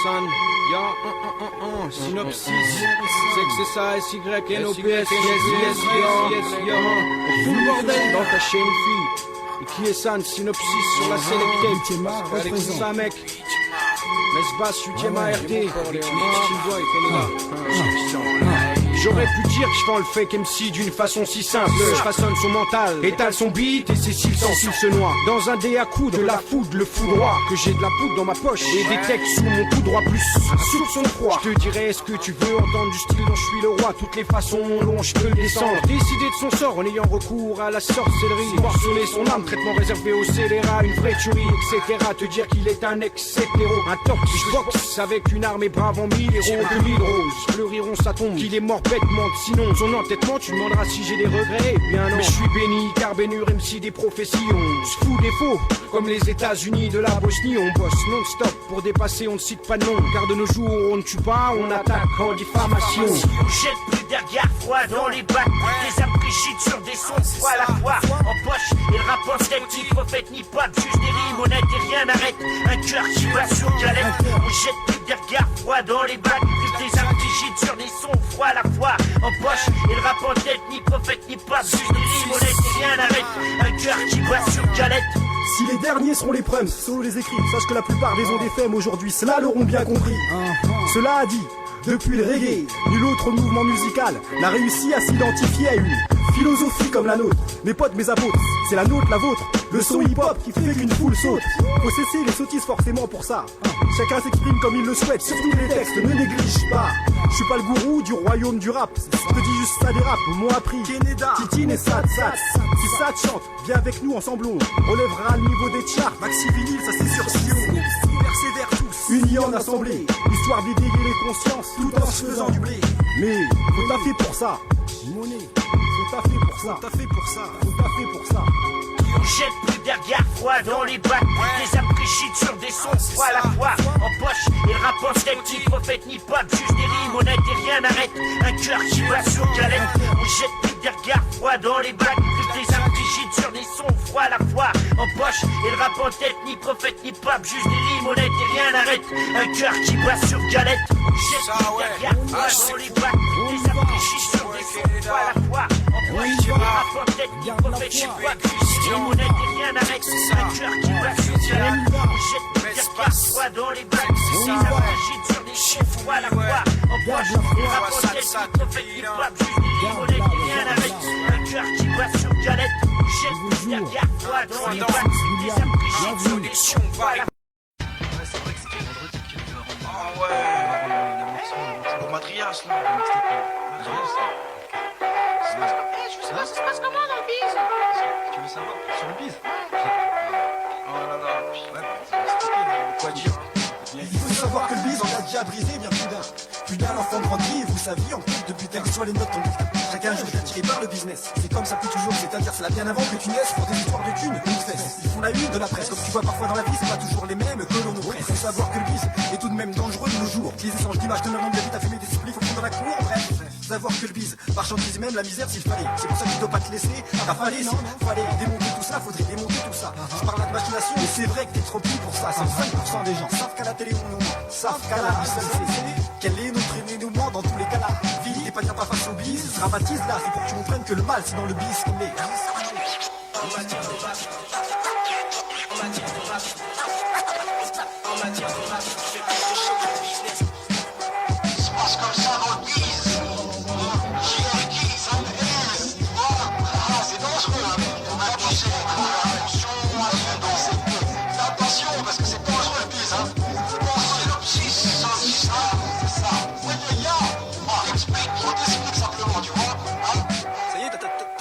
son. Yo, synopsis. Sexe, Y-N-O-P-S. Yes, yo. Tout le bordel dans ta chaîne, fille. Et qui est ça, synopsis sur la sélectape. Avec ça, mec. Mesbas, 8ème ARD. J'aurais pu dire que je vends le fake MC d'une façon si simple. Je façonne son mental, étale son beat et ses cils sensibles se noient dans un dé à coudre, de la foudre, le foudroie. Que j'ai de la poudre dans ma poche et des textes sous mon coup droit plus sur son froid. Je te dirais est-ce que tu veux entendre du style dont je suis le roi. Toutes les façons dont je peux le descendre. Décider de son sort en ayant recours à la sorcellerie. Morceler son âme, traitement réservé aux scélérats. Une vraie tuerie, etc. Te dire qu'il est un ex-hétéro. Un top qui je boxe avec une arme et brave en mille héros de l'île rose. Fleuriront sa tombe, qu'il est mort bêtement. Sinon, son entêtement, tu demanderas si j'ai des regrets. Eh bien non, mais je suis béni, car bénure MC des prophéties. On se fout des faux, comme les États-Unis de la Bosnie. On bosse non-stop pour dépasser, on ne cite pas de nom. Car de nos jours, on ne tue pas, on attaque en diffamation. On jette plus d'air froid dans les bacs. Des âmes rigides sur des sons froids à la fois. En poche, et le rap en tête, ni prophète, ni pape. Juste des rimes honnêtes et rien n'arrête. Un cœur qui va sur galette. On jette plus d'air froid dans les bacs. Des âmes rigides sur des sons froids à la fois. En poche, et le rap en tête, ni prophète, ni pape. Juste des rimes honnêtes et rien n'arrête. Un cœur qui va sur galette. Si les derniers seront les prums, selon les écrits, sache que la plupart des ont des femmes aujourd'hui, cela l'auront bien compris. Cela a dit, depuis le reggae, nul autre mouvement musical n'a réussi à s'identifier à une philosophie comme la nôtre. Mes potes, mes apôtres, c'est la nôtre, la vôtre. Le son hip-hop qui fait qu'une foule saute. Faut cesser les sottises forcément pour ça. Chacun s'exprime comme il le souhaite, surtout les textes, ne néglige pas. Je suis pas le gourou du royaume du rap. Je te dis juste ça dérap, m'ont appris Keneda, Titine et Sad. Si ça te chante, viens avec nous ensemble, on relèvera le niveau des charts. Maxi vinyle, ça c'est sûr, si on persévère tous, unis en assemblée, histoire d'éveiller les consciences, tout en se faisant du blé. Mais faut taffer pour ça, monnaie. Faut taffer pour ça, faut taffer pour ça. On jette plus d'air froid dans les bacs. Des âmes rigides sur des sons froids à la fois. En poche, et le rap en tête, ni prophète, ni pape. Juste des rimes honnêtes et rien n'arrête. Un cœur qui va sur galette. On jette plus d'air froid dans les bacs. Des âmes rigides sur des sons froids à la fois. En poche, et le rap en tête, ni prophète, ni pape. Juste des rimes honnêtes et rien n'arrête. Un cœur qui va sur galette. On jette plus d'air froid dans les bacs. Des âmes rigides sur des sons froids à la fois. En poche, et le rap en tête, ni prophète, ni pape. Juste des rimes honnêtes et rien n'arrête. Un cœur qui va sur galette. On jette plus d'air froid dans les bacs. Des âmes rigides sur des sons froids à la fois. En poche, et le rap en tête, ni prophète, ni pape. Juste des rimes honnêtes et rien n'arrête. Un cœur qui va sur galette. On jette plus d'air froid dans les bacs. Des âmes rigides sur des sons froids à la fois. Ah ouais, pour Matrias là. Je sais pas, ça se passe comment dans le bise? Tu veux savoir sur le bise? Oh là là, ouais, quoi dire? Il faut savoir que le bise en a déjà brisé bien plus d'un. Plus d'un enfant grandi et vous saviez en plus depuis tel que soit les notes tombées. Chacun jour est attiré par le business. C'est comme ça depuis toujours, c'est-à-dire c'est là bien avant que tu naisses pour des histoires de thunes ou de fesses. Ils font la une de la presse, comme tu vois parfois dans la vie, c'est pas toujours les mêmes que l'on nous presse. Faut savoir que le bise est tout de même dangereux de nos jours. Les échanges d'images de leur nom de la vie, t'as fumé des spliffs au fond de la cour, bref. Savoir que le bise marchandise même la misère s'il fallait. C'est pour ça que tu dois pas te laisser rafaler. Fallait démonter tout ça, faudrait démonter tout ça. Je parle là de machination, mais c'est vrai que t'es trop petit pour ça. C'est 5% des gens savent qu'à la télé on nous ment, savent qu'à la vie ça le fait. Quel est notre dénouement dans tous les cas là? Vie et pas dire pas face au bise. Dramatise là, c'est pour que tu comprennes que le mal c'est dans le bise qu'on est. En matière de rap, en matière de rap, en matière de rap, je fais plus de show que de business. Ça se passe comme ça dans le bise. C'est dangereux, on va toucher. Attention, parce que c'est dangereux le bise, hein.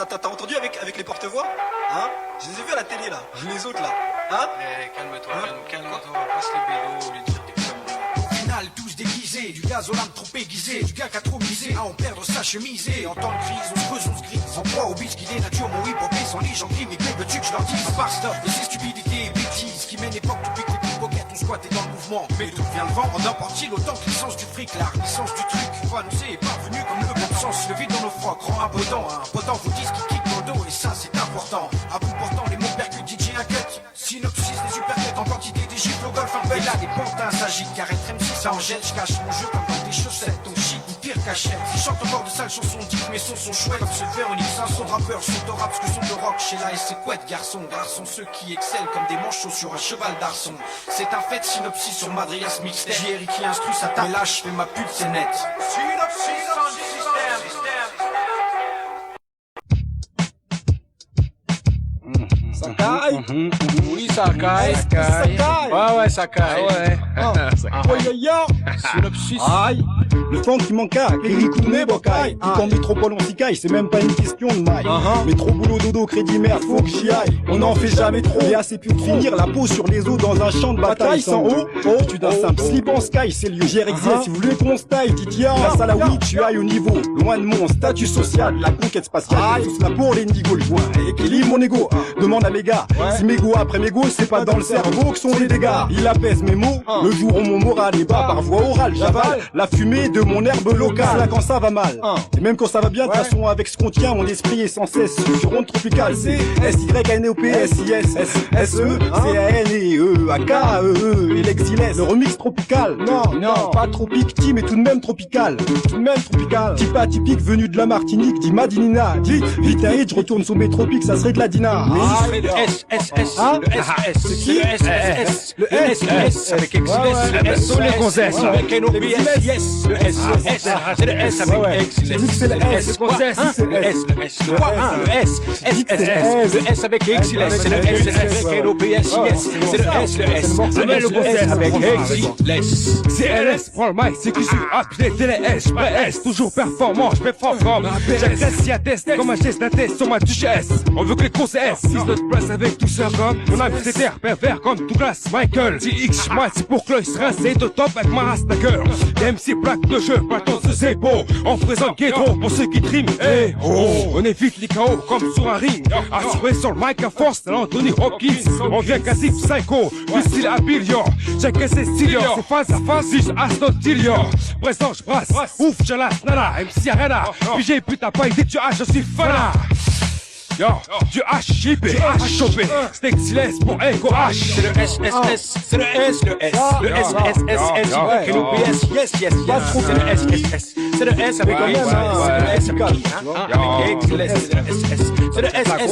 T'as entendu avec les porte-voix? Hein? Je les ai vus à la télé là, les autres là. Hein? Calme-toi, calme-toi, passe les bédos, les dire des conneries. Au final, tous déguisés, du gaz au lame trop aiguisé, du gars qui a trop misé à en perdre sa chemise. En temps de crise, on se creuse, on se grise. En proie au bis qui dénature mon hip-hop et son lit, j'en crie, mais que veux-tu que je leur dise? Par stop, de ces stupidités et bêtises qui mènent époque depuis que les pickpockets ont squatté dans le mouvement. Mais d'où vient le vent? En importe-t-il autant que l'essence du fric, la licence du truc. Prononcé est parvenu comme le bon sens, le vide dans nos frocs, rend impotent. Un potent vous disent qu'il kick dans le dos et ça c'est important. À bout portant les mots percute, DJ un cut. Synopsis des supercuts en quantité des gifles au golf, un peu. Et là des pantins s'agitent, car être MC ça en jette, je cache mon jeu comme dans tes chaussettes. Ton shit, une pire cachette. Si je chante encore de sales chansons, dis que mes sons sont chouettes. Comme ce Véronique, 500 rappeurs sont au rap, ce que sont de rock. Chez la et c'est couette, garçon, ceux qui excellent comme des manchots sur un cheval d'arçon. C'est un fait, synopsis sur Madrias Mixtape. JR qui instruit sa table, mais là je fais ma pute, c'est net. Synopsis sound system. Ça caille. Oui, ça caille. Ouais, ça caille. Synopsis. Aïe, le temps qui manque à Kérikouné Bokai. Tout en métropole on s'y caille, c'est même pas une question de maille. Mais trop boulot dodo, crédit merde, faut que j'y aille. On en fait jamais trop, et assez pu finir la peau sur les os dans un champ de bataille. Sans haut, tu d'un simple slip en sky, c'est lieu. JRXZ, si vous voulez qu'on se taille, Titia, grâce à la weed, tu ailles au niveau. Loin de mon statut social, la conquête spatiale, tout cela pour les nigauds, le joint. Équilibre mon ego, demande à mes gars. Si mégot après mégot, c'est pas dans le cerveau que sont les dégâts. Il apaise mes mots, le jour où mon moral est bas par voie orale, j'avale la fumée de mon herbe locale. Là quand ça va mal, et même quand ça va bien, de toute façon avec ce qu'on tient, mon esprit est sans cesse sur ronde tropicale. C'est S-Y-N-O-P-S-I-S-S-E, C-A-N-E-E, A-K-E-E, et l'exilès, le remix tropical. Non, pas tropique, mais tout de même tropical. Type atypique venu de la Martinique, dit Madinina. Dit, vite un hit, je retourne sur mes tropiques, ça serait de la Dina. Le S, le S avec Exilès, le S sur les gonzesses, avec NOPS, le S, c'est le S avec Exilès, c'est le S, le gonzesse, le S, le S avec Exilès, c'est le S avec NOPS, c'est le S avec Exilès. C'est LS, prends le mic, c'est qui suis appelé TLS, PS, toujours performant, je performe comme j'agresse si atteste, comme un geste d'atteste sur ma duchesse. On veut que les grosses S, 6 notre place avec tout ça comme mon âme c'est terre pervers comme Douglas Michael. TX, moi c'est pour que l'œil se rince, c'est au top avec ma race d'acker. MC plaque de jeu, pas tant de c'est beau. On présente Guédro pour ceux qui triment. On évite les KO comme sur un ring. Assuré sur le mic à force, c'est Anthony Hopkins. On vient quasi psycho, du style à billion. Check c'est stylio, c'est face à face, 6 Aston présent, je brasse, ouf, je lasse, nana, MC Arena. Puis j'ai putain pas idée, tu as, je suis fana. Yo, du H, chopé, c'est Exilès pour Echo H. C'est le S, c'est le S, le S, NOPS, yes, c'est le S, c'est le S avec Exilès, c'est le S avec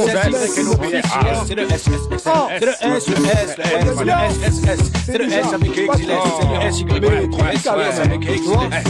NOPS, c'est le S, c'est le S avec Exilès, avec Exilès.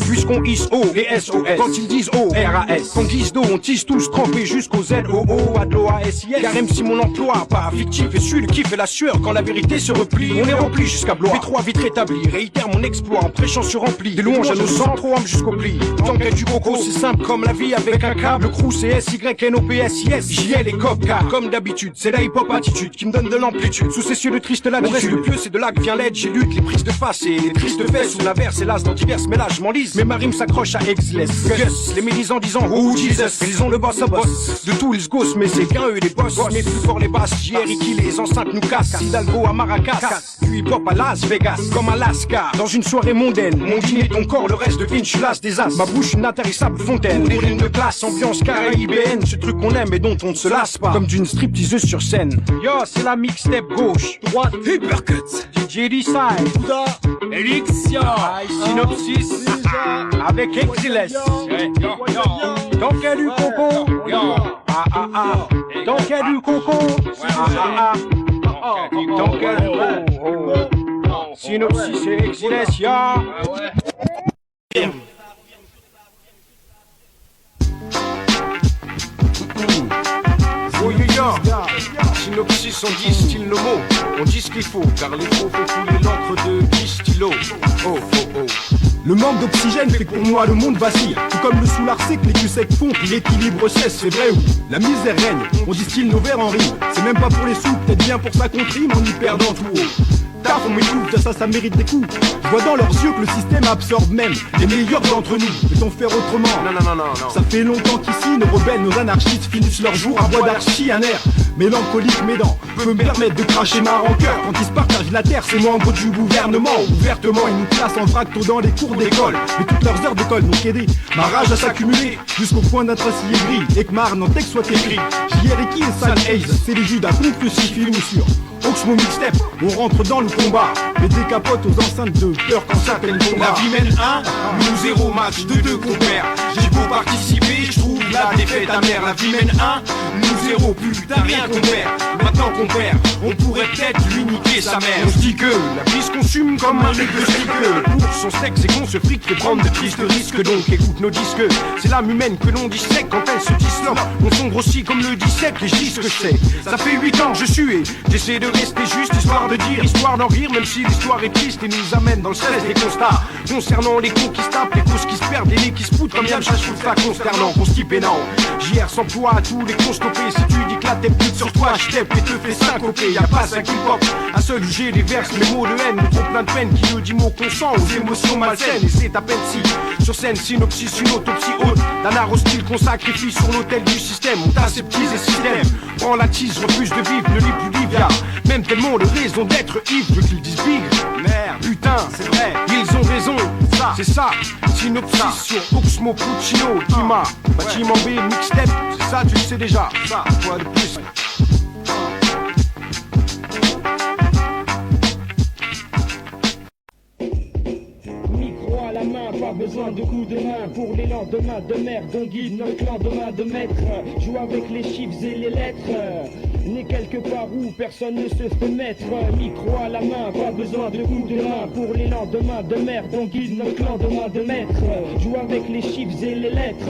Puisqu'on hisse O et SOS, quand ils disent O, RAS, qu'on guise d'eau, on tisse tous trempés jusqu'au ZO. A-D-O-A-S-I-S. Car même si mon emploi pas fictif et celui qui fait la sueur quand la vérité se replie, on est rempli jusqu'à Blois. P3 vite rétabli, réitère mon exploit en prêchant sur rempli. Des louanges à nos sangs, trop âmes jusqu'au pli. Tant qu'elle du coco, c'est simple comme la vie avec un câble. Le crew c'est S-Y-N-O-P-S-I-S. JL et Copca, comme d'habitude, c'est la hip-hop attitude qui me donne de l'amplitude. Sous ces cieux de triste latitude, le pieu c'est de là que vient l'aide. J'ai lutte les prises de face et les tristes fesses sous l'inverse, hélas dans diverses, mais là je m'enlise. Mais ma rime s'accroche à Exilès. Gus, les médisants disant oh Jesus, ils ont le boss à boss. De tout ils se gossent, mais c'est qu'un eux les boss. Mais plus fort les basses, JR qui les enceintes nous cassent. Hidalgo à Maracas, du hip-hop à Las Vegas, comme Alaska. Dans une soirée mondaine, mon dîner, ton corps, le reste devine, je suis las des as. Ma bouche une intarissable fontaine, des rimes de classe, ambiance caraïbéenne. Ce truc qu'on aime et dont on ne se lasse pas, comme d'une stripteaseuse sur scène. Yo, c'est la mixtape gauche, droite, Hypercut, DJ D-Side, Bouddha, Elixia, Synopsis, avec Exilès. Dans quel du coco, dans quel du coco, dans quel du coco, Synopsis et Exilès, ya. Oh yeah, Synopsis on distille nos mots, on dit ce qu'il faut, car les faux font couler l'encre de 10 stylos. Oh. Le manque d'oxygène fait que pour moi le monde vacille. Tout comme le soulard sec, les culs secs font, puis l'équilibre cesse, c'est vrai ou la misère règne, on distille nos verres en rime. C'est même pas pour les sous, peut-être bien pour ça qu'on trime en y perdant tout haut. Taf, on m'écoute, ça mérite des coups. Je vois dans leurs yeux que le système absorbe même les meilleurs d'entre nous. Peut-on faire autrement? Non. Ça fait longtemps qu'ici, nos rebelles, nos anarchistes finissent leur jour à voix d'archi, un air mélancolique m'aidant peut me permettre de cracher ma rancœur. Quand ils se partagent la terre, c'est membres du gouvernement. Ouvertement, ils nous classent en fracto dans les cours d'école. Mais toutes leurs heures d'école n'ont qu'aidé ma rage à s'accumuler jusqu'au point d'être assis gris et que ma en texte soit écrit. JR qui est sale Ace, c'est les Judas contre le Siphilou sur Oxmo Mixtape, on rentre dans le combat. et décapote aux enceintes de peur quand ça peine ton La vie mène 1, nous 0 match, 2-2 qu'on perd. J'ai beau participer, je trouve la défaite amère. La vie mène 1, nous 0, putain rien qu'on perd. Maintenant qu'on perd, on pourrait peut-être lui niquer sa mère. On se dit que la vie se consume comme un mec de stick. Pour son steak, c'est qu'on se fric fait prendre de tristes risques. Donc écoute nos disques, c'est l'âme humaine que l'on dissèque quand elle se disloque. On sombre aussi comme le dissèque et je dis ce que je sais. Ça fait 8 ans que je suis et j'essaie de rester juste, histoire de dire, histoire d'en rire. Même si l'histoire est triste et nous amène dans le stress des constats concernant les cons qui se tapent, les causes qui se perdent, les nez qui se poutent comme Yann Chachouf, pas consternant, constipénant. JR s'emploie à tous les cons stoppés. Si tu dis que la tête pute sur toi, je t'aime et te fais syncoper. Y'a pas ça qui pop, un seul où j'ai les verses, mes mots de haine, trop plein de peine qui ne dit mot consent aux émotions malsaines. Et c'est à peine si, sur scène, synopsis, une autopsie haute d'un art hostile qu'on sacrifie sur l'autel du système. On t'aseptise et système, prends la tise, refuse de vivre, ne lis plus vivre. Y'a même tellement de raison d'être ivre, veux qu'ils disent bigre. Merde, putain, c'est vrai, ils ont raison, ça, c'est ça. Synopsis sur Oxmo Puccino, Kima, Bâtiment B, mixtape, c'est ça, tu le sais déjà. Ça, quoi de plus? Micro à la main, pas besoin de coups de main pour les lendemains de merde. On guide notre lendemain de maître. Joue avec les chiffres et les lettres. Né quelque part où personne ne se fait mettre. Micro à la main, pas besoin de coups de main pour les lendemains de merde. On guide notre lendemain de maître. Joue avec les chiffres et les lettres.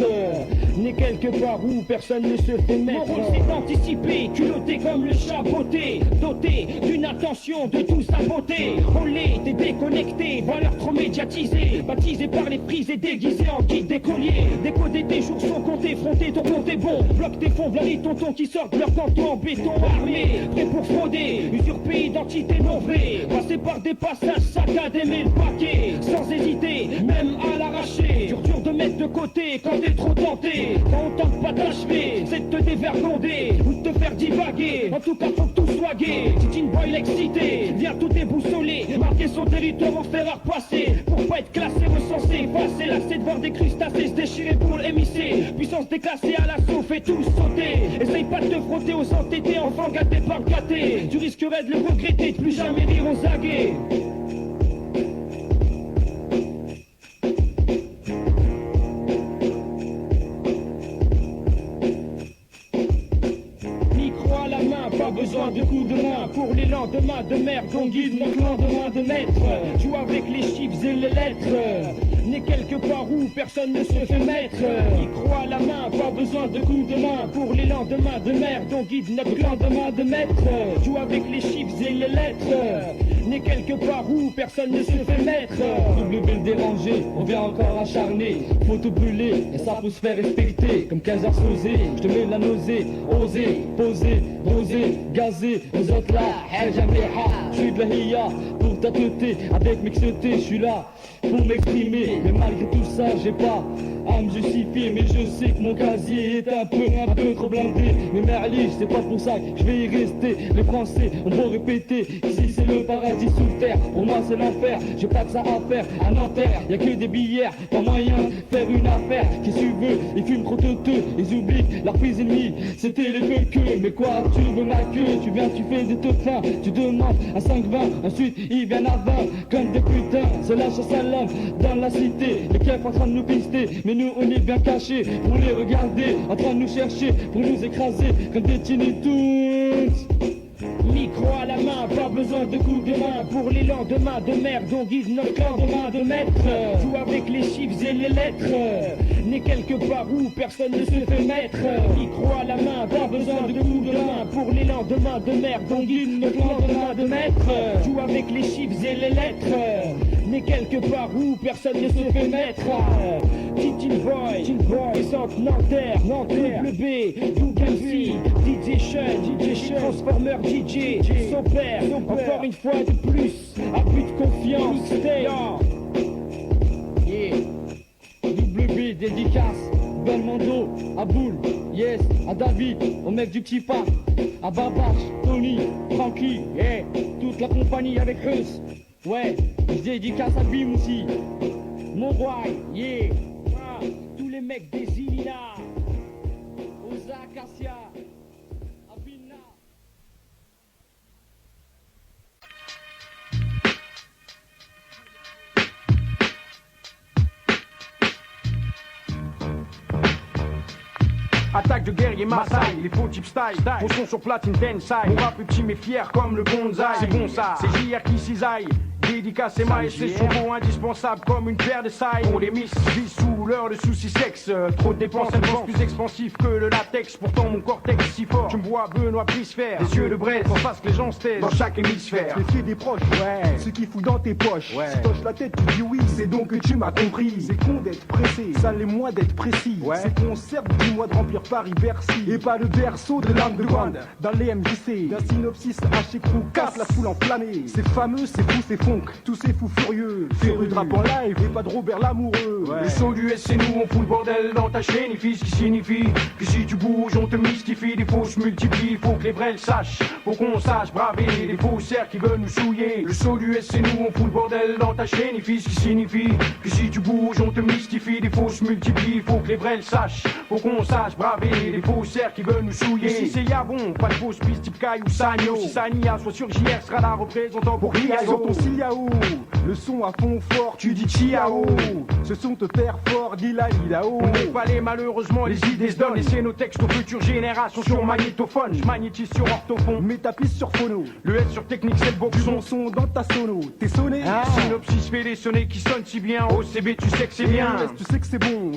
Né quelque part où personne ne se fait mettre. Mon rôle c'est d'anticiper, culotté comme le chat botté, doté d'une attention de tout saboter. On l'est, t'es déconnecté, valeur trop médiatisée, baptisé par les prises et déguisé en guide d'écolier. Décoder tes jours sont comptés, fronter ton compte est bon. Bloque tes fonds, v'là les tontons qui sortent leur canton en béton armé, prêt pour frauder, usurper identité non vraie. Passer par des passages saccadés, mais le paquet, sans hésiter, même à l'arracher. Dur de mettre de côté quand t'es trop tenté. Quand on tente pas d'achever, c'est de te dévergonder ou de te faire divaguer. En tout cas, faut que tout soit gay. Titine boy l'excité, vient tout déboussoler, marquer son territoire en faire repasser. Pour pas être classé, recensé, passer lassé de voir des crustacés se déchirer pour l'émisser. Puissance déclassée à l'assaut, fait tout sauter. Essaye pas de te frotter aux entêtés, enfant gâté par gâté. Tu risquerais de le regretter, de plus jamais rire aux aguets. Pas besoin de coups de main pour les lendemains de merde. On guide notre lendemain de maître. Joue avec les chiffres et les lettres. Né quelque part où personne ne se fait mettre. Micro à la main, pas besoin de coups de main pour les lendemains de merde. On guide notre lendemain de maître. Joue avec les chiffres et les lettres. Né quelque part où personne ne se fait mettre. Double le dérangé, on vient encore acharné. Faut tout brûler et ça faut se faire respecter. Comme Kaiser Sosé, je te mets la nausée. Oser, poser, broser, gazer. Vous autres là, je suis de la hiya pour t'atteter. Avec mixeté, je suis là pour m'exprimer. Mais malgré tout ça, j'ai pas à me justifier. Mais je sais que mon casier est un peu trop blindé. Mais merliche, c'est pas pour ça que je vais y rester. Les Français ont beau répéter, ici c'est le paradis sous terre. Pour moi c'est l'enfer, j'ai pas que ça à faire. À Nanterre, y'a que des billets, pas moyen de faire une affaire. Qui tu veux, ils fument trop teuteux, ils oublient leur prise ennemie. C'était les queues, mais quoi, tu veux ma queue. Tu viens, tu fais des te fins, tu demandes un 5-20. Ensuite ils viennent à 20, comme des putains. C'est la chasse à l'homme dans la cité. Les keufs en train de nous pister, mais nous on est bien cachés pour les regarder, en train de nous chercher, pour nous écraser comme des Tiny Toons. Micro à la main, pas besoin de coups de main pour les lendemains de merde. On guide notre lendemain de maître. Joue avec les chiffres et les lettres. Né quelque part où personne ne se fait mettre. Micro à la main, pas besoin de coups de main pour les lendemains de merde. On guide notre lendemain de maître. Joue avec les chiffres et les lettres. Né quelque part où personne ne se fait mettre. Titine Boy, descente Nanterre, Double B, Double MC, DJ Sean, Transformer DJ, son père, encore une fois de plus, abus de confiance, yeah. Double B, dédicace, Belmondo, à Boule, yes, à David, au mec du petit pas, à Babache, Tony, Frankie, yeah, toute la compagnie avec Eus, ouais, je dédicace à Bim aussi, mon roi, yeah, tous les mecs des Ilina, aux Acacia. et Maasai, les faux types style. Mon son sur platine Tensai. Mon rap est petit mais fier comme le bonsaï. C'est bon ça, c'est JR qui cisaille. Dédicace et maïs, c'est son mot indispensable comme une paire de sailles. On les miss, vit sous l'heure de soucis sexe. Trop de dépenses, elle pense plus expansif que le latex. Pourtant mon cortex si fort, tu me vois Benoît Plisphère. Les yeux de Brest, en face que les gens se taisent dans chaque hémisphère. Méfier des proches, ouais. Ce qu'il fout dans tes poches. Ouais. Si t'hoches la tête, tu dis oui, c'est donc que tu m'as compris. C'est con d'être pressé, ça l'est moins d'être précis. Ouais. C'est qu'on serve du mois de remplir Paris-Bercy. Et pas le berceau de l'underground. Dans les MJC, d'un synopsis haché crew, casse la foule enflammée. C'est fameux, c'est fou, c'est funk, tous ces fous furieux. Féru de rap en live et pas de Robert Lamoureux. Ouais. Le son du S, c'est nous, on fout le bordel dans ta chaîne. Ce qui signifie que si tu bouges, on te mystifie. Les faux se multiplient, faut que les vrais le sachent. Faut qu'on sache braver les faussaires qui veulent nous souiller. Le son du S, c'est nous, on fout le bordel dans ta chaîne. Ce qui signifie que si tu bouges, on te mystifie. Les faux se multiplient, faut que les vrais le sachent. Faut qu'on sache braver les faussaires qui veulent nous souiller. Et si c'est Yabon, pas de fausse piste type Kai ou Sagno. Si Sania, soit sur JR, sera la représentant pour Riazo. Sur ton Ciliao, le son à fond fort, tu dis ciao. Ce son te perd fort, dis la ilao. On n'est pas les malheureusement, les idées se donnent. Laissez nos textes aux futures générations sur magnétophone. Je magnétise sur orthophone. Mets ta piste sur phono. Le S sur technique, c'est le Du boxon. bon son dans ta sono. T'es sonné. Synopsis fait des sonnets qui sonnent si bien. OCB, tu sais que c'est bien. Tu sais que c'est bon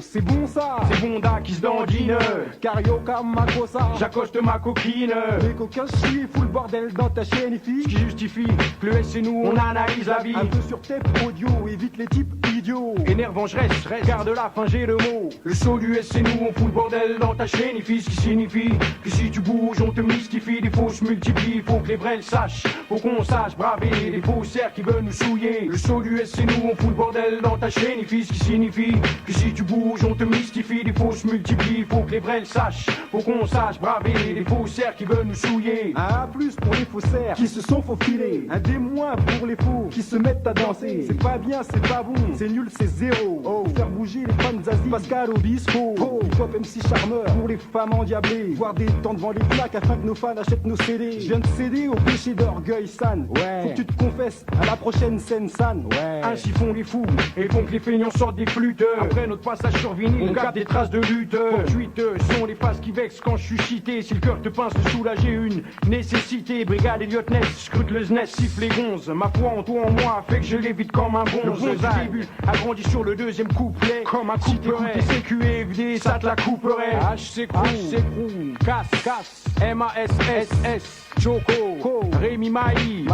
ça. C'est Bonda qui se dandine. Carioca, Makosa. J'accoste ma coquine. Les coquins chient, fout le bordel dans ta chaîne, Ce qui justifie que le S et nous, on analyse la vie. Un peu sur tape audio, évite les types idiots. Énervant, je reste, garde la fin, j'ai le mot. Le son du S, c'est nous, on fout le bordel dans ta chaîne. Ce qui signifie que si tu bouges, on te mystifie. Les faux se multiplient, faut que les vrais le sachent. Faut qu'on sache braver les faussaires qui veulent nous souiller. Le son du S, c'est nous, on fout le bordel dans ta chaîne. Ce qui signifie que si tu bouges, on te mystifie. Les faux se multiplient, faut que les vrais le sachent. Faut qu'on sache braver les faussaires qui veulent nous souiller. Un plus pour les faussaires qui se sont faufilés. Un des moins pour les faux qui se mettent à danser. C'est pas bien, c'est pas bon, c'est nul, c'est zéro. Oh, faire bouger les fans Zazie, Pascal Obispo. Oh, hip-hop MC charmeur pour les femmes endiablées. Voir des temps devant les plaques afin que nos fans achètent nos CD. Je viens de céder au péché d'orgueil san. Ouais. Faut que tu te confesses à la prochaine scène san. Ouais. Ainsi font les fous et font que les feignants sortent des flûtes. Après notre passage sur vinyle, on garde des traces de lutte. Ensuite, sont les phases qui vexent quand je suis cité. Si le cœur te pince de soulager une nécessité. Brigade Elliot Ness, scrute le SNES, siffle les gonzes. Ma foi en toi en moi fait que je l'évite comme un bon. Le bon du début a grandi sur le deuxième couplet. Comme un couperet. Si t'écoutes CQFD, ça te la couperait. HC Crew, Casse, MASSS, Choco, Rémi Maï,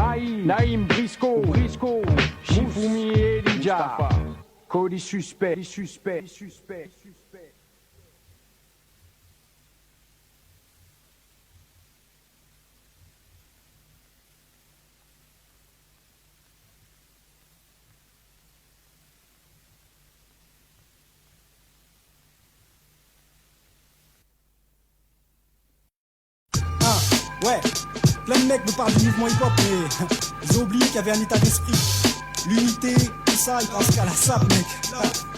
Naïm Brisco, Shifumi et Lidja. Cody suspect. Ouais, plein de mecs me parlent du mouvement hip-hop, mais ils ont oublié qu'il y avait un état d'esprit. L'unité, tout ça, ils pensent qu'à la sape, mec.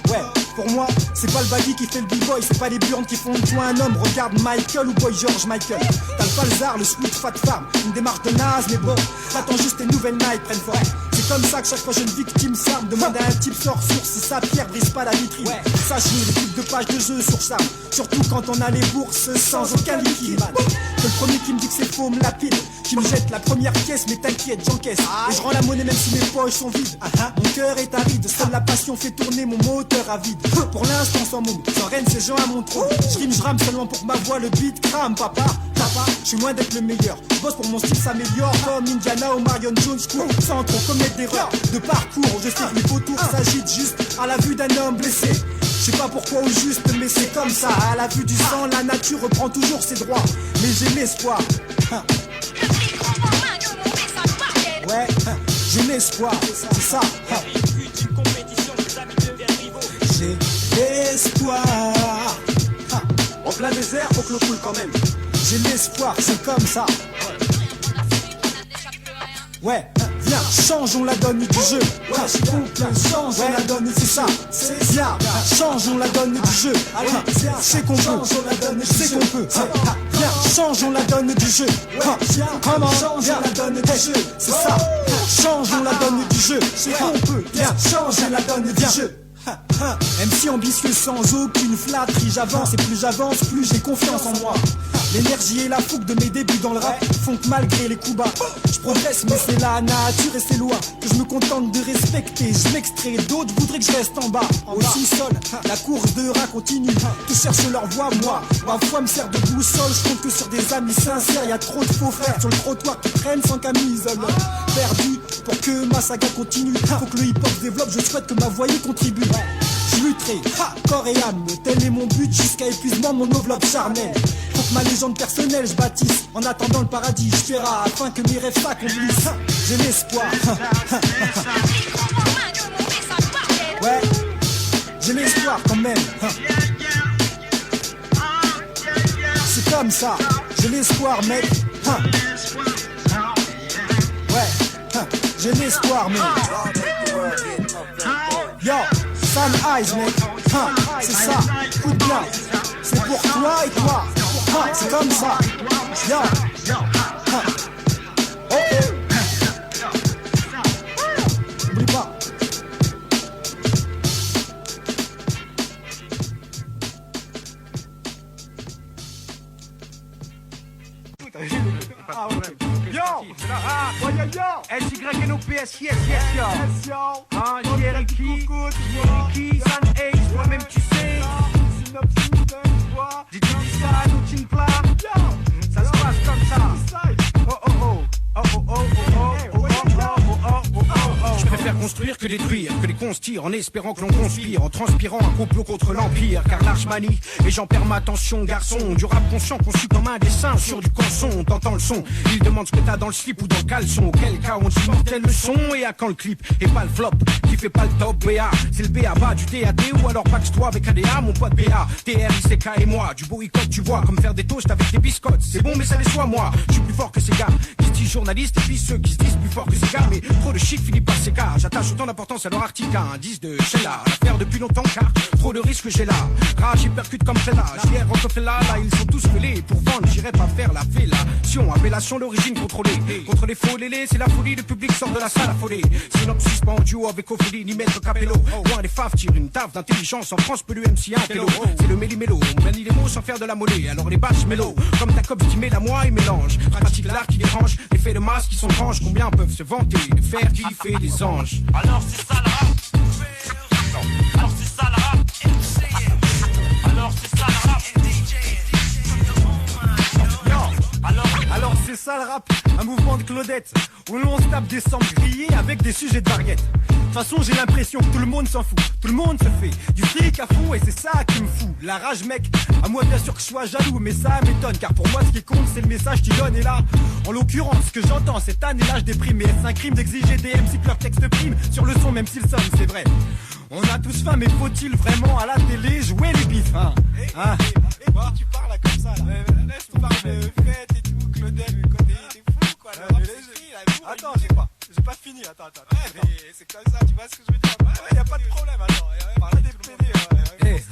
Ouais, pour moi, c'est pas le baggy qui fait le b-boy, c'est pas les burnes qui font de toi un homme. Regarde Michael ou Boy George Michael. T'as le Falzar, le Sweet Fat Farm, une démarche de naze, mais bon, t'attends juste tes nouvelles Nike prennent forme. C'est comme ça que chaque fois j'ai une victime s'arme. Demande à un type sort sur si sa pierre brise pas la vitrine. Sache les types de pages de jeu sur ça. Surtout quand on a les bourses sans aucun liquide. C'est le premier qui me dit que c'est faux, me lapide. Qui me jette la première pièce, mais t'inquiète, j'encaisse. Et je rends la monnaie même si mes poches sont vides. Mon cœur est aride, seule la passion fait tourner mon moteur à vide. Pour l'instant sans môme, sans reine c'est gens à mon trône. Je rime, je rame seulement pour que ma voix le beat crame. Papa, je suis loin d'être le meilleur. Je bosse pour mon style s'améliore. Comme Indiana ou Marion Jones, cours sans trop commettre d'erreurs de parcours. Je sais que les vautours s'agitent juste à la vue d'un homme blessé. Je sais pas pourquoi au juste, mais c'est comme ça. À la vue du sang, la nature reprend toujours ses droits. Mais j'ai l'espoir. Ouais, j'ai l'espoir, c'est ça. J'ai l'espoir. En plein désert, faut que l'eau coule quand même. J'ai l'espoir, c'est comme ça. Ouais, viens, changeons la donne du jeu. Ouais, s'il vous plaît, changeons la donne, c'est ça. Viens, changeons la donne du jeu. Allez, c'est qu'on peut, c'est qu'on peut. Viens, changeons la donne du jeu. Comment changeons la donne du jeu, c'est ça. Changeons la donne du jeu, c'est qu'on peut. Viens, changer la donne du jeu. MC ambitieux sans aucune flatterie, j'avance et plus j'avance, plus j'ai confiance en moi. L'énergie et la fougue de mes débuts dans le rap font que malgré les coups bas, je progresse mais c'est la nature et ses lois que je me contente de respecter. Je m'extrais, d'autres voudraient que je reste en bas. Au sous-sol, la course de rat continue. Tous cherchent leur voie, moi, ma foi me sert de boussole. Je compte que sur des amis sincères, y a trop de faux frères sur le trottoir qui traînent sans camisole. Perdu pour que ma saga continue. Faut que le hip-hop se développe, je souhaite que ma voix y contribue. Je lutterai, corps et âme, tel est mon but jusqu'à épuisement mon enveloppe charnelle. Faut que ma légende personnelle je bâtisse, en attendant le paradis je ferai afin que mes rêves s'accomplissent. J'ai l'espoir. Ouais, j'ai l'espoir quand même. C'est comme ça, j'ai l'espoir mec. Ouais, j'ai l'espoir mec. Yo, Sun Eyes mec, c'est ça, écoute bien. C'est pour toi et toi, c'est comme ça. Yo, ok. N'oublie pas. SYNOPS, yes, yo. Jeriki, San Ace, toi-même tu sais. Dis ça, nous tu ne plat. Ça se passe comme ça. Oh oh oh, oh oh oh oh oh oh oh oh oh. Je préfère construire que détruire, que les cons tirent en espérant que l'on conspire, en transpirant un complot contre l'empire. Car l'arche manie et j'en perds ma attention, garçon. Du rap conscient conçu comme un dessin sur du canson. T'entends le son, il demande ce que t'as dans le slip ou dans le caleçon. Auquel cas on dit mortel le son et à quand le clip. Et pas le flop, qui fait pas le top BA. C'est le BA du DAD ou alors paxe-toi avec ADA, mon pote BA. TRICK et moi, du boycott tu vois. Comme faire des toasts avec des biscottes. C'est bon mais ça déçoit moi, je suis plus fort que ces gars qui se disent journalistes et puis ceux qui se disent plus fort que ces gars. Mais trop de shit finit par ces gars. J'attache autant d'importance à leur article à un 10 de Sheila. L'affaire depuis longtemps car trop de risques j'ai là. Rage hypercute comme Fela. JR Rockefeller là ils sont tous pelés. Pour vendre j'irai pas faire la fellation. Appellation d'origine contrôlée. Contre les faux lélés c'est la folie. Le public sort de la salle affolée. Synopsis pas en duo avec Ophélie ni Maître Capello. Loin des faves tire une taf d'intelligence. En France peut le MC un pélo. C'est le méli-mélo. On manie les mots sans faire de la molée. Alors les bâches mélo. Comme ta copie qui met la moi et mélange. Pratique l'art qui dérange. L'effet de masse qui sont franches. Combien peuvent se vanter de faire kiffer des anges. Alors c'est ça le rap. Alors c'est ça le rap. Alors c'est ça le rap. Alors c'est ça le rap, un mouvement de Claudette où l'on se tape des samples grillés avec des sujets de variette. De toute façon j'ai l'impression que tout le monde s'en fout. Tout le monde se fait du fric à fond et c'est ça qui me fout. La rage mec, à moi bien sûr que je sois jaloux, mais ça m'étonne car pour moi ce qui compte c'est le message qu'il donne. Et là, en l'occurrence, ce que j'entends cette année là je déprime. Mais est-ce un crime d'exiger des MC que leur texte prime sur le son même s'ils sonnent, c'est vrai. On a tous faim mais faut-il vraiment à la télé jouer les bifs hein? Tu parles là comme ça là. Tu parles de fête et tout, Claudette, t'es fou quoi. Attends, j'ai pas fini, attends. C'est comme ça, tu vois ce que je veux dire? Ouais, y'a pas de problème, attends. Parler des PD,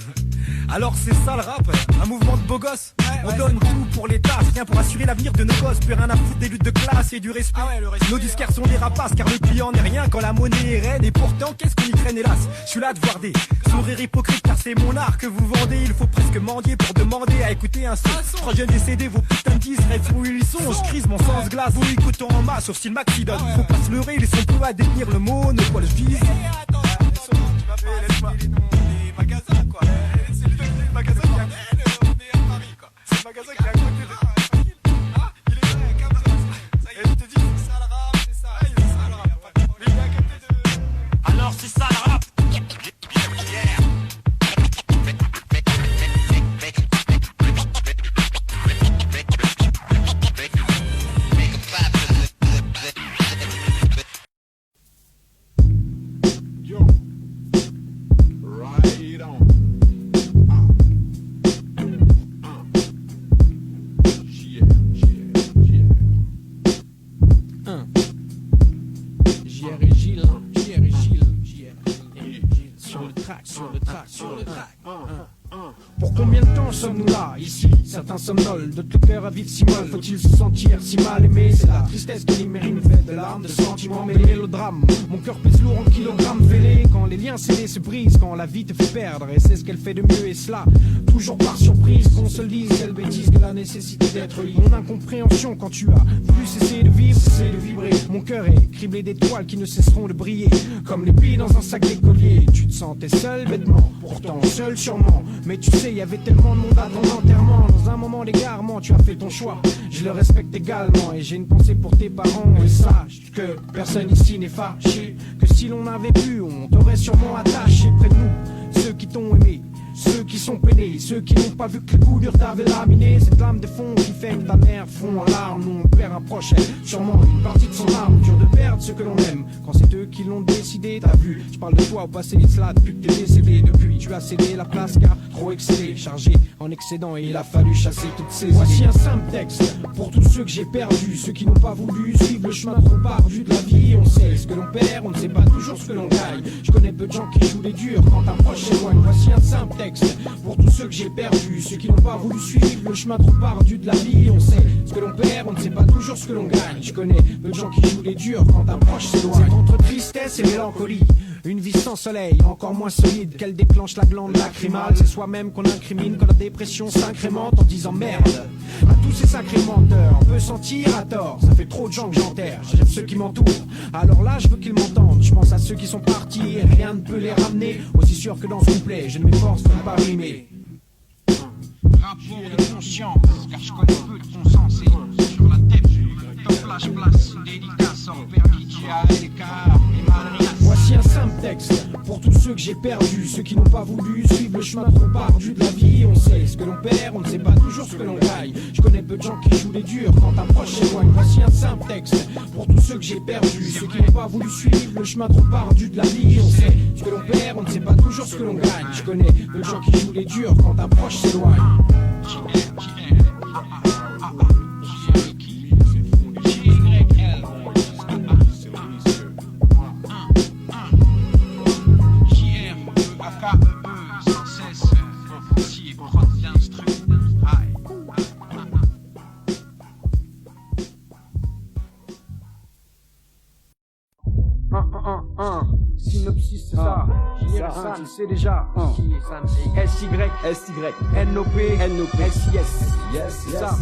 alors c'est ça le rap, un mouvement de beaux gosses. On donne tout pour les tasses, rien pour assurer l'avenir de nos gosses. Plus rien à foutre des luttes de classe et du respect. Nos disquaires sont des rapaces car le client n'est rien quand la monnaie est reine. Et pourtant qu'est-ce qu'on y traîne hélas. Je suis là de voir des sourires hypocrites car c'est mon art que vous vendez. Il faut presque mendier pour demander à écouter un son. Trop jeune décédé, vos putains de 10 rêves où ils sont. Je crise mon sens glace, vous écoutons en masse sauf si le max y donne. Faut pas se leurrer, ils sont peu à détenir le mot. Ne quoi le vise. Attends, laisse-moi les noms des magasins quoi. C'est le magasin qui a on est à Paris quoi. C'est le magasin qui est à côté de. Ah, il est là, comme ça. Et je te dis, c'est ça le rap, c'est ça. Il est ça le rap. Mais il est à côté de. Alors c'est ça le rap. Combien de temps sommes-nous là, ici? Certains somnolent, d'autres le cœur à vivre si mal. Faut-il se sentir si mal aimé? C'est la tristesse qui mérite fait de larmes, de sentiments mêlés mélodrames. Mon cœur pèse lourd en kilogrammes fêlés. Quand les liens scellés se brisent, quand la vie te fait perdre, et c'est ce qu'elle fait de mieux, et cela toujours par surprise. Qu'on se dise quelle bêtise que la nécessité d'être libre. Mon incompréhension quand tu as voulu cesser de vivre, cesser de vibrer. Mon cœur est criblé d'étoiles qui ne cesseront de briller, comme les billes dans un sac d'écolier. Tu te sentais seul bêtement, pourtant seul sûrement. Mais tu sais, y avait tellement de monde à ton enterrement. Dans un moment d'égarement, tu as fait ton choix. Je le respecte également et j'ai une pensée pour tes parents. Et sache que personne ici n'est fâché, que si l'on avait pu, on t'aurait sûrement attaché près de nous. Ceux qui t'ont aimé, ceux qui sont peinés, ceux qui n'ont pas vu que le coup dur t'avait laminé. Cette lame de fond qui fait que ta mère fond en larmes. Nous on perd un proche, elle, sûrement une partie de son âme. Dur de perdre ce que l'on aime, quand c'est eux qui l'ont décidé. T'as vu, je parle de toi au passé, cela depuis que t'es décédé. Depuis tu as cédé la place car trop excellé, chargé en excédent et il a fallu chasser toutes ces Voici un simple texte pour tous ceux que j'ai perdus, ceux qui n'ont pas voulu suivre le chemin trop ardu de la vie. On sait ce que l'on perd, on ne sait pas toujours ce que l'on gagne. Je connais peu de gens qui jouent les durs quand un proche s'éloigne. Voici un simple texte pour tous ceux que j'ai perdus, ceux qui n'ont pas voulu suivre le chemin trop ardu de la vie. On sait ce que l'on perd, on ne sait pas toujours ce que l'on gagne. Je connais peu de gens qui jouent les durs quand un proche s'éloigne. C'est entre tristesse et mélancolie, une vie sans soleil, encore moins solide, qu'elle déclenche la glande lacrymale. C'est soi-même qu'on incrimine quand la dépression s'incrémente en disant merde à tous ces sacrés menteurs. On peut sentir à tort, ça fait trop de gens que j'enterre. J'aime ceux qui m'entourent, alors là je veux qu'ils m'entendent. Je pense à ceux qui sont partis et rien ne peut les ramener. Aussi sûr que dans ce couplet, je ne m'efforce de ne pas rimer. Rapport de conscience, car je connais peu de ton sens. Et sur la tête, ton flash place, dédicace en permis, tu as l'écart, et malrias. Voici un simple texte pour tous ceux que j'ai perdus, ceux qui n'ont pas voulu suivre le chemin trop ardu de la vie. On sait ce que l'on perd, on ne sait pas toujours ce que l'on gagne. Je connais peu de gens qui jouent les durs quand un proche s'éloigne. Voici un simple texte pour tous ceux que j'ai perdus, ceux qui n'ont pas voulu suivre le chemin trop ardu de la vie. On sait ce que l'on perd, on ne sait pas toujours ce que l'on gagne. Je connais peu de gens qui jouent les durs quand un proche s'éloigne. Synopsis, c'est ça. San, tu sais déjà. SY, NOP, SIS. C'est ça.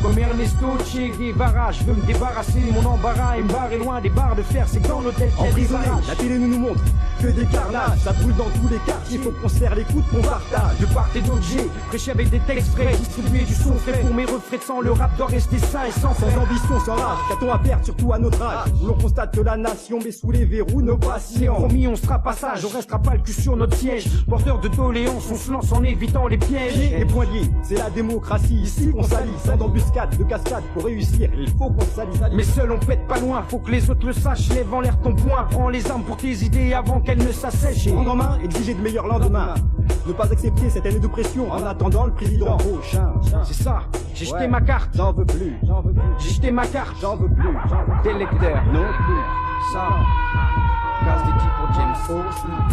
Comme Ernesto Che Guevara, je veux me débarrasser de mon embarras et me barrer loin des barres de fer. C'est que dans nos têtes qu'il y a des barrages. La télé nous montre que des carnages, ça brûle dans tous les quartiers. Faut qu'on se serre les coudes, qu'on partage. De part et d'autre, j'ai prêché avec des textes frais, distribué du son frais pour mes refrains de sang. Le rap doit rester sain et sans sans ambition, sans rage. Qu'a-t-on à perdre, surtout à notre âge, où l'on constate que la nation met sous les verrous nos passions. Promis, on sera passage, on restera pas le cul sur notre siège. Porteur de doléances, on se lance en évitant les pièges. Les poings liés, c'est la démocratie. Ici qu'on s'allie, sans embuscade, de cascade. Pour réussir, il faut qu'on s'allie. Mais seul on pète pas loin, faut que les autres le sachent. Lève en l'air ton poing, prends les armes pour tes idées avant qu'elles ne s'assèchent. Prendre en main, exiger de meilleurs lendemains. Ne pas accepter cette année de pression en attendant le président prochain. C'est ça, j'ai jeté ma carte. J'en veux plus, j'ai jeté ma carte. J'en veux plus, Des lecteurs, non plus. Ça, casse des types pour James.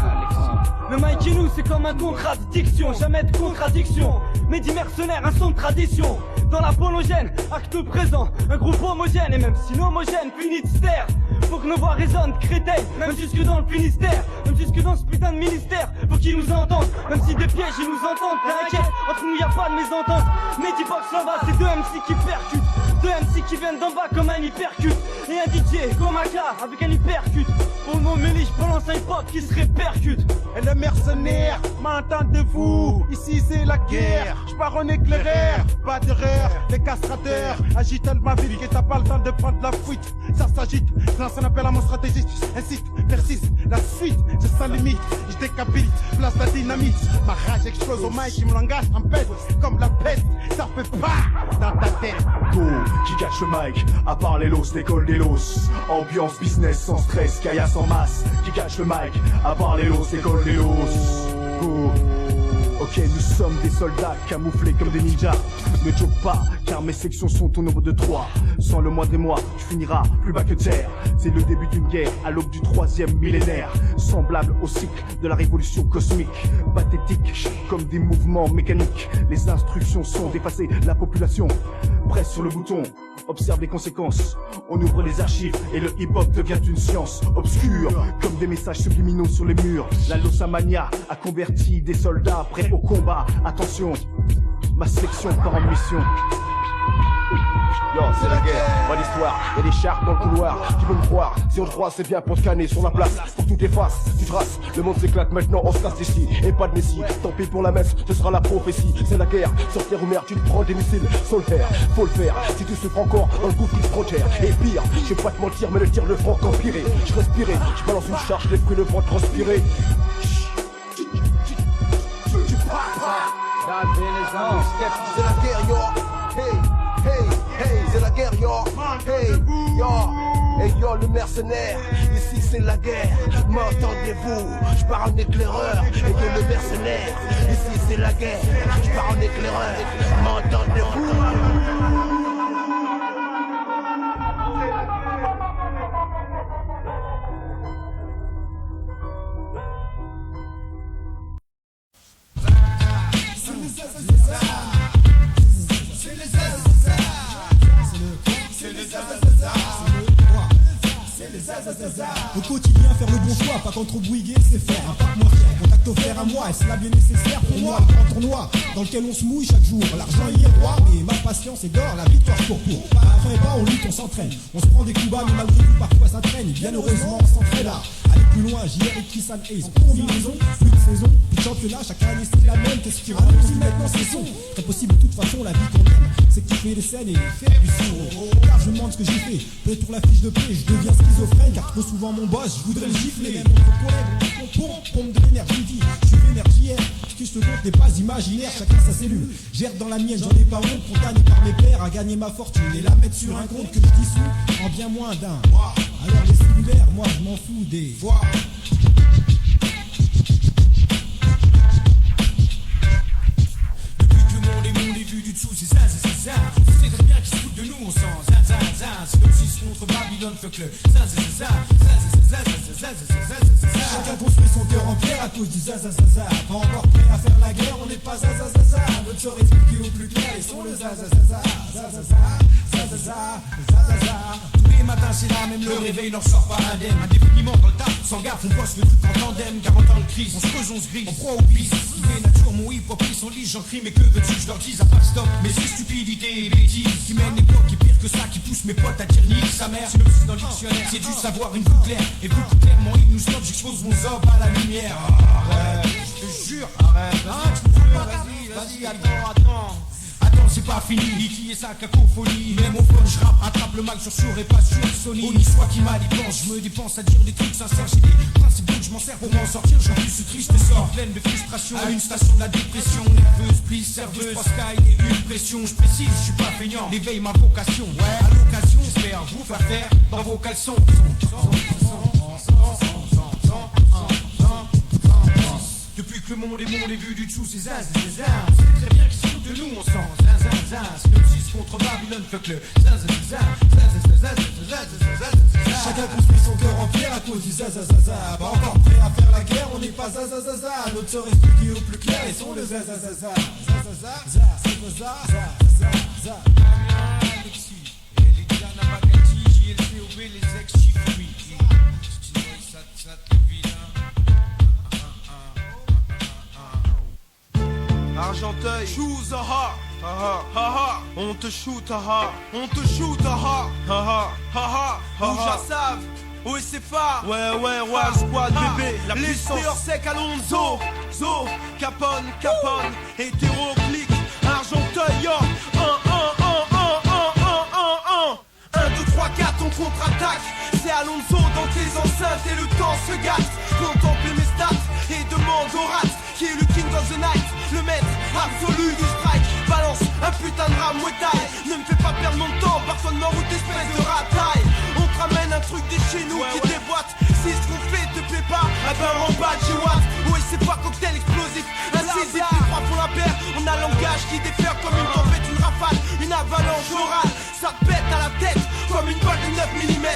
Alexis. Le mic et nous c'est comme un contradiction, jamais de contradiction. Mais dit mercenaire, un son de tradition. Dans la pologène, acte présent, un groupe homogène. Et même si l'homogène finit de se taire, faut que nos voix résonnent, créteil. Même jusque dans le Finistère, même jusque dans ce putain de ministère. Faut qu'ils nous entendent, même si des pièges ils nous entendent. T'inquiète, entre nous y a pas de mésentente. Medibox là-bas, c'est deux MC qui percutent. Deux MC qui viennent d'en bas comme un hypercute. Et un DJ comme un gars avec un hypercute. Pour mon mélie, je balance un hip-hop qui se répercute. Et le mercenaire, m'entendez-vous? Ici c'est la guerre, je pars en éclaireur. Pas d'erreur, les castrateurs agitent ma vie et t'as pas le temps de prendre la fuite. Ça s'agite, je lance un appel à mon stratégiste. Insiste, persiste, la suite, c'est sans limite. Je décapite, place la dynamite. Ma rage explose au mic, mon langage tempête. Comme la peste, ça fait pas dans ta tête. Go, qui cache le mic, à part les los, l'école des los. Ambiance business sans stress, caillasse en masse. Qui cache le mic, à part les los, l'école des los. Go. Ok, nous sommes des soldats camouflés comme des ninjas. Ne joke pas, car mes sections sont au nombre de 3. Sans le moindre émoi, tu finiras plus bas que terre. C'est le début d'une guerre à l'aube du 3e millénaire, semblable au cycle de la révolution cosmique. Pathétique comme des mouvements mécaniques. Les instructions sont d'effacer la population. Presse sur le bouton, observe les conséquences. On ouvre les archives et le hip-hop devient une science obscure, comme des messages subliminaux sur les murs. La Lossamania a converti des soldats prêts au combat. Attention, ma section part en mission. Yo, c'est la guerre, pas d'histoire, y'a des sharks dans le couloir qui veulent me croire. Si on te croise, c'est bien pour scanner sur la place. Pour que tout efface, tu traces, le monde s'éclate maintenant, on se casse d'ici. Et pas de messie, tant pis pour la messe, ce sera la prophétie. C'est la guerre, sur terre ou mer, tu te prends des missiles. Faut le faire, si tu souffres encore dans le gouffre qui se frontière. Et pire, je vais pas te mentir, mais le tir de franc empiré. Je respirais, je balance une charge, j'ai pris le vent transpirer. C'est la guerre, yo. Hey, hey, hey, c'est la guerre, yo. Hey, yo. Hey, yo, le mercenaire. Ici, c'est la guerre. M'entendez-vous? Je pars en éclaireur. Et yo, le mercenaire. Ici, c'est la guerre. Je pars en éclaireur. M'entendez-vous? Au quotidien, faire le bon choix, pas contre Bouygues, c'est faire un pack moins cher. Contact offert à moi, est-ce là bien nécessaire pour moi? Un tournoi dans lequel on se mouille chaque jour. L'argent y est roi, mais ma patience est d'or, la victoire pour. Après pas, on lutte, on s'entraîne. On se prend des coups bas, mais malgré tout, parfois ça traîne. Et bien heureusement, on s'entraîne là. Aller plus loin, JR et Chris and Hayes. Combinaison, plus de saison, plus de championnat, chaque année c'est la même. Qu'est-ce qui rallonge maintenant, c'est son. Très possible, de toute façon, la vie qu'on aime, c'est kiffer les scènes et faire du sourd. Car je me demande ce que j'ai fait. Peut-être pour la fiche de paix, je deviens schizophrène, car trop souvent mon boss, je voudrais le gifler. Même entre collègues, on pompe de l'énergie, dit, je suis énergière. Ce que je te compte n'est pas imaginaire, chacun sa cellule. Gère dans la mienne, j'en ai pas honte pour gagner par mes pairs, à gagner ma fortune et la mettre sur un compte que je dissous en bien moins d'un. Alors les cellulaires, moi je m'en fous des voix. Depuis que le monde est vu du dessous, c'est ça. Tu sais très bien qu'ils se foutent de nous, on sent zin. C'est comme si ce contre Babylone, fuck le zin. Chacun construit son cœur en pierre à cause du zazazaza. Pas encore prêt à faire la guerre, on n'est pas zazazaza. Notre sort expliqué au plus clair, ils sont le zazazaza. Tous les matins c'est là, même le réveil leur sort pas indemne. Indéfiniment dans le taf, sans gaffe, on bosse le truc en tandem. 40 ans de crise, on se creuse, on se grise, on proie au pisse. Idée, nature, mon hip-hop, ils sont lisses, j'en crie, mais que veux-tu, je leur dis à pas de stop. Mais c'est stupidité et bêtises qui mènent l'époque, et pire que ça, qui pousse mes potes à dire nique sa mère. C'est même si dans le dictionnaire, c'est du savoir une coupe claire. Et beaucoup clairement, ils nous stoppent, j'expose mon zob à la lumière. Arrête, je te jure, arrête, hein, tu peux, vas-y, attends. Attends, c'est pas fini, qui est sa cacophonie. Même au fun, je rappe, attrape le mal sur sourd et pas sur Sony. Ni soit qui m'a dépense, je me dépense à dire des trucs sincères. J'ai des principes que je m'en sers pour m'en sortir. J'en plus ce triste sort, pleine de frustration. À une station de la dépression, nerveuse, plus serveuse. Sky et une pression, je précise, je suis pas feignant. L'éveil, ma vocation, ouais, à l'occasion, j'espère vous faire faire dans vos caleçons. Depuis que le monde est vu du dessous, c'est zin. C'est très bien qu'ils se foutent de nous, on sent zin. C'est comme si ce contre Babylone, fuck le zin. Chacun construit son cœur en pierre à cause du zazazaza. Pas encore prêt à faire la guerre, on n'est pas zazazaza. Notre sort expliqué au plus clair, ils sont le zazazaza. Alexis, et les Diana Bagati, JLCOB, les ex-chiffres. Ça te vilain. Argenteuil, choose on te shoot, on te shoot, Rouge à Save, OSFA, ouais, squad bébé, la puissance, les sec Alonso, Zo, Capone, hétéroclique, Argenteuil, 1, 2, 3, 4, on contre-attaque. C'est Alonso dans tes enceintes et le temps se gâte. Contemple mes stats et demande au rat qui est le king of the night, le maître absolu du strike. Balance un putain de rame Muay Thai. Ne me fais pas perdre mon temps, parfois de ma route espèce de rataille. On te ramène un truc de chez nous qui déboîte. Si ce qu'on fait te plaît pas, eh ben en bas de chez Watt. Oui c'est pas cocktail explosif, incisif, les 3 On a un langage qui déferle comme une tempête, une rafale, une avalanche orale. Ça pète à la tête comme une balle de 9 mm.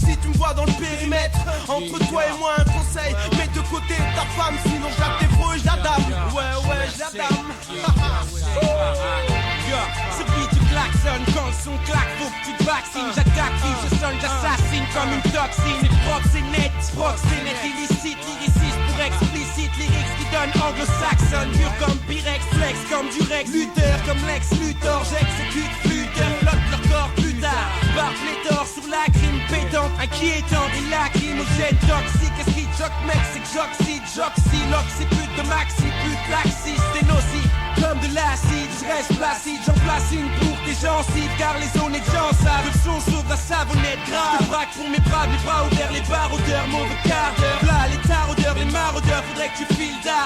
Si tu me vois dans le périmètre, entre toi et moi un conseil, mets de côté ta femme, sinon je la défro et je la dame. Ouais, je la dame. Ce beat du klaxon, quand le son claque, faut que tu te vaccines. J'attaque, je sonne, j'assassine comme une toxine. C'est propre, c'est net, illicite, lyriciste pour explicite. Lyrics qui donnent anglo-saxonne, dur comme Pyrex, flex comme Durex. Luther comme Lex Luthor, j'exécute flûteur, flotte leur corps plus tard. Par pléthore sur la crime pétante, inquiétante et lacrymogène toxique. Qu'est-ce qui choque mec, c'est que j'oxyloque, c'est pute de maxi, pute laxiste, c'est nocif. Comme de l'acide, je reste placide, j'en place une pour tes gencives, car les honnêtes gens savent, le son sauve la savonnette grave. Je braque pour mes braves, les bras ouverts, les baroudeurs, mauvais quart d'heure. Là, les taraudeurs, les maraudeurs, faudrait que tu files d'art.